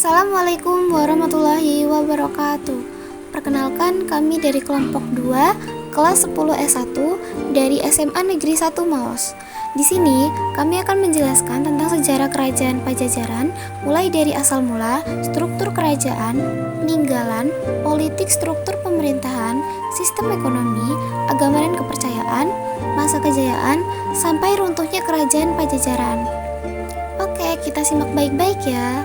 Assalamualaikum warahmatullahi wabarakatuh. Perkenalkan, kami dari kelompok 2 kelas 10 S1 dari SMA Negeri 1 Maos. Di sini kami akan menjelaskan tentang sejarah kerajaan Pajajaran, mulai dari asal mula, struktur kerajaan, peninggalan, politik, struktur pemerintahan, sistem ekonomi, agama dan kepercayaan, masa kejayaan, sampai runtuhnya kerajaan Pajajaran. Oke, kita simak baik-baik ya.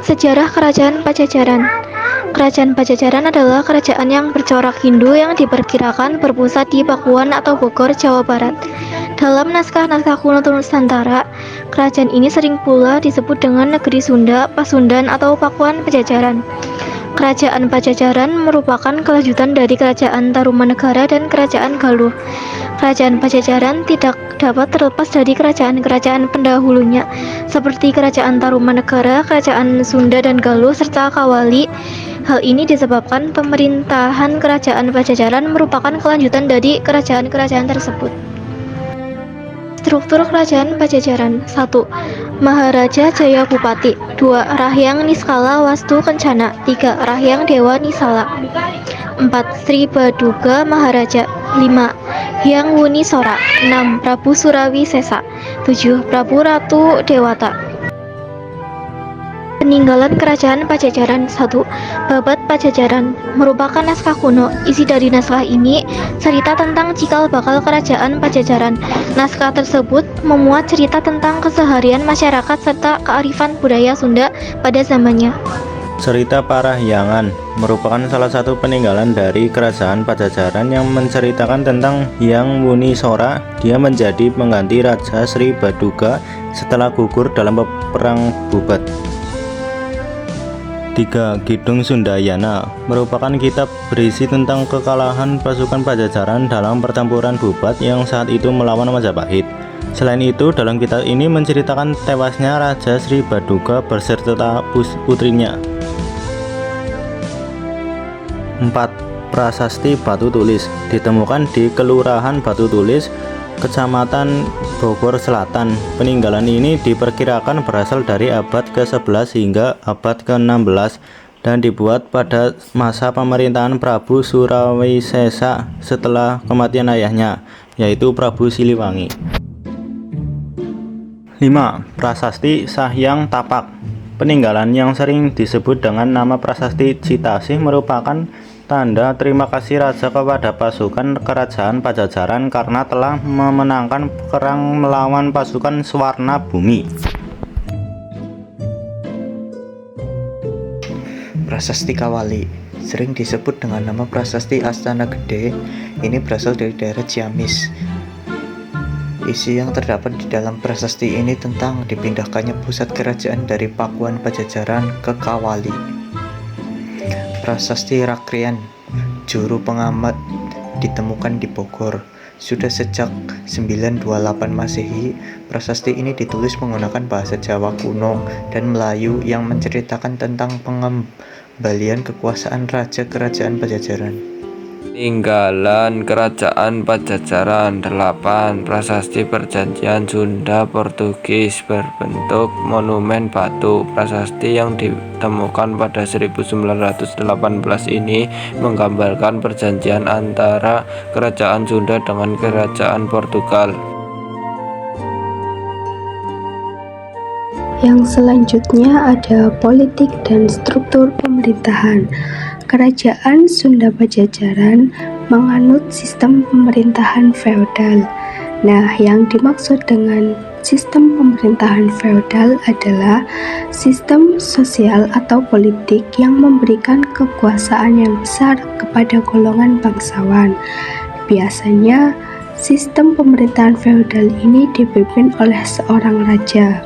Sejarah Kerajaan Pajajaran. Kerajaan Pajajaran adalah kerajaan yang bercorak Hindu yang diperkirakan berpusat di Pakuan atau Bogor, Jawa Barat. Dalam naskah-naskah kuno Nusantara, kerajaan ini sering pula disebut dengan Negeri Sunda, Pasundan, atau Pakuan Pajajaran. Kerajaan Pajajaran merupakan kelanjutan dari Kerajaan Tarumanegara dan Kerajaan Galuh. Kerajaan Pajajaran tidak dapat terlepas dari kerajaan-kerajaan pendahulunya, seperti Kerajaan Tarumanegara, Kerajaan Sunda dan Galuh, serta Kawali. Hal ini disebabkan pemerintahan Kerajaan Pajajaran merupakan kelanjutan dari kerajaan-kerajaan tersebut. Struktur Kerajaan Pajajaran. 1. Maharaja Jaya Bupati. 2. Rahyang Niskala Wastu Kencana. 3. Rahyang Dewa Nisala. 4. Sri Baduga Maharaja. 5. Hyang Wuni Sora. 6. Prabu Surawi Sesa. 7. Prabu Ratu Dewata. Peninggalan Kerajaan Pajajaran. 1. Babad Pajajaran merupakan naskah kuno. Isi dari naskah ini cerita tentang cikal bakal Kerajaan Pajajaran. Naskah tersebut memuat cerita tentang keseharian masyarakat serta kearifan budaya Sunda pada zamannya. Cerita Parahyangan merupakan salah satu peninggalan dari Kerajaan Pajajaran yang menceritakan tentang Hyang Wuni Sora. Dia menjadi pengganti Raja Sri Baduga setelah gugur dalam perang Bubat. 3. Kidung Sundayana merupakan kitab berisi tentang kekalahan pasukan Pajajaran dalam pertempuran Bubat yang saat itu melawan Majapahit. Selain itu, dalam kitab ini menceritakan tewasnya Raja Sri Baduga beserta putrinya. 4. Prasasti Batu Tulis ditemukan di Kelurahan Batu Tulis, Kecamatan Bogor Selatan. Peninggalan ini diperkirakan berasal dari abad ke-11 hingga abad ke-16 dan dibuat pada masa pemerintahan Prabu Surawi Sesa setelah kematian ayahnya, yaitu Prabu Siliwangi. 5. Prasasti Sahyang Tapak. Peninggalan yang sering disebut dengan nama Prasasti Citasih merupakan tanda terima kasih raja kepada pasukan kerajaan Pajajaran karena telah memenangkan perang melawan pasukan Swarna Bumi. Prasasti Kawali sering disebut dengan nama Prasasti Astana Gede. Ini berasal dari daerah Ciamis. Isi yang terdapat di dalam prasasti ini tentang dipindahkannya pusat kerajaan dari Pakuan Pajajaran ke Kawali. Prasasti Rakrian, juru pengamat, ditemukan di Bogor. Sudah sejak 928 Masehi, prasasti ini ditulis menggunakan bahasa Jawa kuno dan Melayu yang menceritakan tentang pengembalian kekuasaan Raja Kerajaan Pajajaran. Peninggalan Kerajaan Pajajaran. 8. Prasasti Perjanjian Sunda Portugis berbentuk monumen batu. Prasasti yang ditemukan pada 1918 ini menggambarkan perjanjian antara Kerajaan Sunda dengan Kerajaan Portugal. Yang selanjutnya ada politik dan struktur pemerintahan. Kerajaan Sunda Pajajaran menganut sistem pemerintahan feodal. Nah, yang dimaksud dengan sistem pemerintahan feodal adalah sistem sosial atau politik yang memberikan kekuasaan yang besar kepada golongan bangsawan. Biasanya, sistem pemerintahan feodal ini dipimpin oleh seorang raja.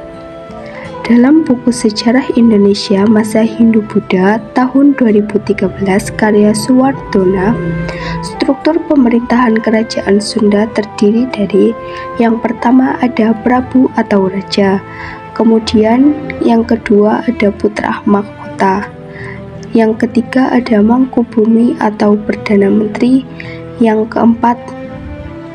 Dalam buku Sejarah Indonesia Masa Hindu-Buddha tahun 2013 karya Suwardona, struktur pemerintahan kerajaan Sunda terdiri dari yang pertama ada Prabu atau Raja, kemudian yang kedua ada Putra Mahkota, Yang ketiga ada Mangkubumi atau Perdana Menteri. Yang keempat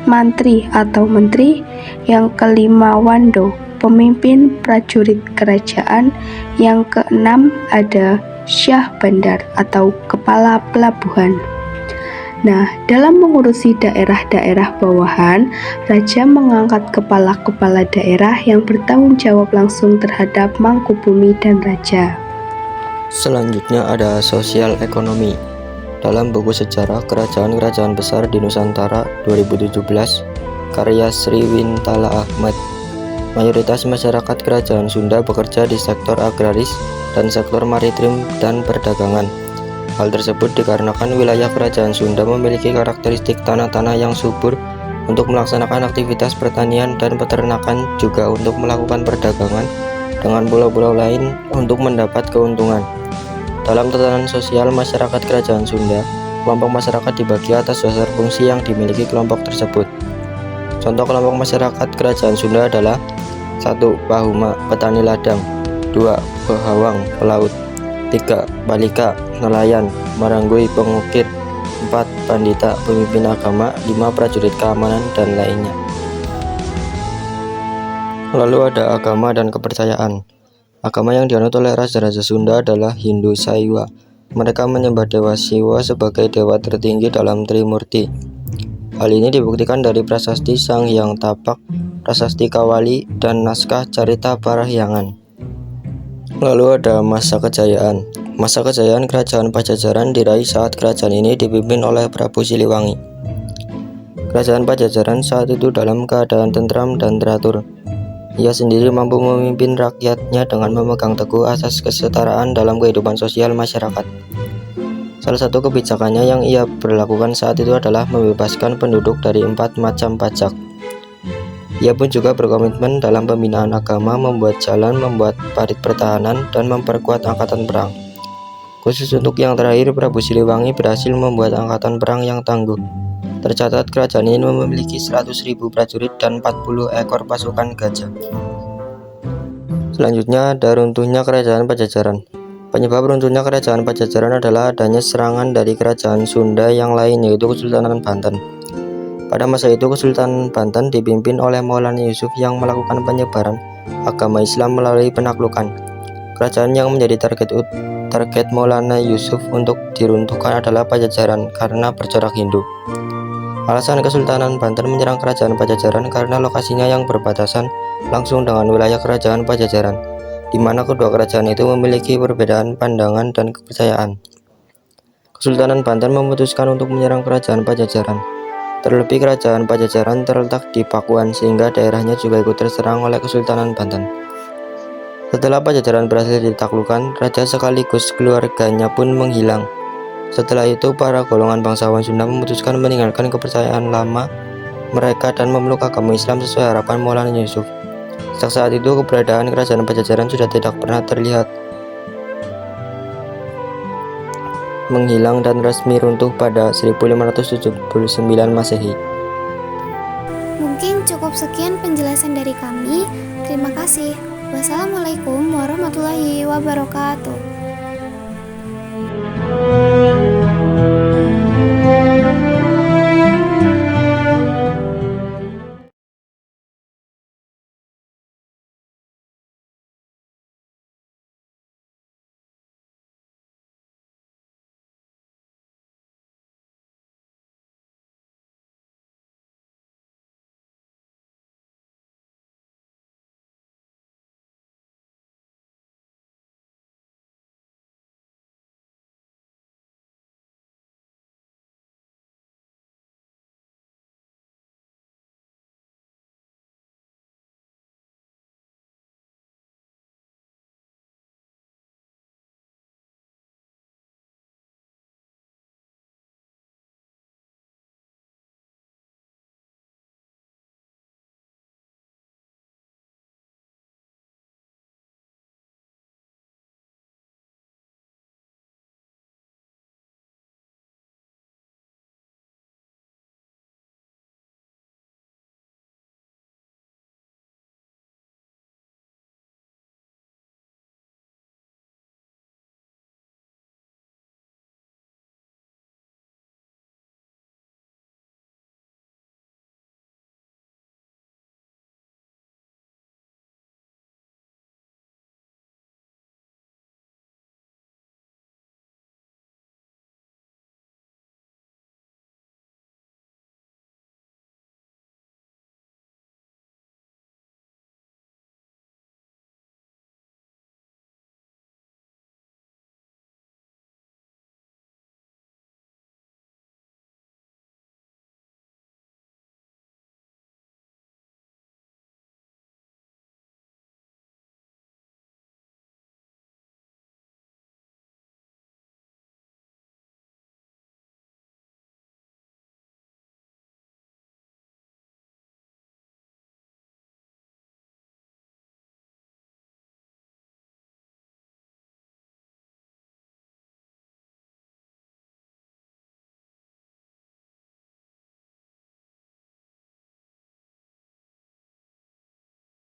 Mantri atau Menteri. Yang kelima Wando, pemimpin prajurit kerajaan. Yang keenam ada Syah Bandar atau kepala pelabuhan. Nah, dalam mengurusi daerah-daerah bawahan, raja mengangkat kepala-kepala daerah yang bertanggung jawab langsung terhadap Mangkubumi dan raja. Selanjutnya ada sosial ekonomi. Dalam buku sejarah Kerajaan-Kerajaan Besar di Nusantara 2017, karya Sri Wintala Ahmad, mayoritas masyarakat Kerajaan Sunda bekerja di sektor agraris dan sektor maritim dan perdagangan. Hal tersebut dikarenakan wilayah Kerajaan Sunda memiliki karakteristik tanah-tanah yang subur untuk melaksanakan aktivitas pertanian dan peternakan, juga untuk melakukan perdagangan dengan pulau-pulau lain untuk mendapat keuntungan. Dalam tatanan sosial masyarakat Kerajaan Sunda, kelompok masyarakat dibagi atas dasar fungsi yang dimiliki kelompok tersebut. Contoh kelompok masyarakat Kerajaan Sunda adalah 1. Pahuma, petani ladang. 2. Behawang, pelaut. 3. Balika, nelayan. Maranggui, pengukir. 4. Pandita, pemimpin agama. 5. Prajurit keamanan, dan lainnya. Lalu ada agama dan kepercayaan. Agama yang dianut oleh raja-raja Sunda adalah Hindu Saiwa. Mereka menyembah Dewa Siwa sebagai dewa tertinggi dalam Trimurti. Hal ini dibuktikan dari prasasti Sang Hyang Tapak, prasasti Kawali, dan naskah Carita Parahyangan. Lalu ada masa kejayaan. Masa kejayaan Kerajaan Pajajaran diraih saat kerajaan ini dipimpin oleh Prabu Siliwangi. Kerajaan Pajajaran saat itu dalam keadaan tentram dan teratur. Ia sendiri mampu memimpin rakyatnya dengan memegang teguh asas kesetaraan dalam kehidupan sosial masyarakat. Salah satu kebijakannya yang ia berlakukan saat itu adalah membebaskan penduduk dari 4 macam pajak. Ia pun juga berkomitmen dalam pembinaan agama, membuat jalan, membuat parit pertahanan, dan memperkuat angkatan perang. Khusus untuk yang terakhir, Prabu Siliwangi berhasil membuat angkatan perang yang tangguh. Tercatat kerajaan ini memiliki 100.000 prajurit dan 40 ekor pasukan gajah. Selanjutnya ada runtuhnya Kerajaan Pajajaran. Penyebab runtuhnya Kerajaan Pajajaran adalah adanya serangan dari kerajaan Sunda yang lain, yaitu Kesultanan Banten. Pada masa itu Kesultanan Banten dipimpin oleh Maulana Yusuf yang melakukan penyebaran agama Islam melalui penaklukan. Kerajaan yang menjadi target Maulana Yusuf untuk diruntuhkan adalah Pajajaran karena bercorak Hindu. Alasan Kesultanan Banten menyerang Kerajaan Pajajaran karena lokasinya yang berbatasan langsung dengan wilayah Kerajaan Pajajaran, di mana kedua kerajaan itu memiliki perbedaan pandangan dan kepercayaan. Kesultanan Banten memutuskan untuk menyerang Kerajaan Pajajaran. Terlebih Kerajaan Pajajaran terletak di Pakuan, sehingga daerahnya juga ikut terserang oleh Kesultanan Banten. Setelah Pajajaran berhasil ditaklukkan, raja sekaligus keluarganya pun menghilang. Setelah itu, para golongan bangsawan Sunda memutuskan meninggalkan kepercayaan lama mereka dan memeluk agama Islam sesuai harapan Maulana Yusuf. Sejak saat itu, keberadaan Kerajaan Pajajaran sudah tidak pernah terlihat, menghilang dan resmi runtuh pada 1579 Masehi. Mungkin cukup sekian penjelasan dari kami. Terima kasih. Wassalamualaikum warahmatullahi wabarakatuh.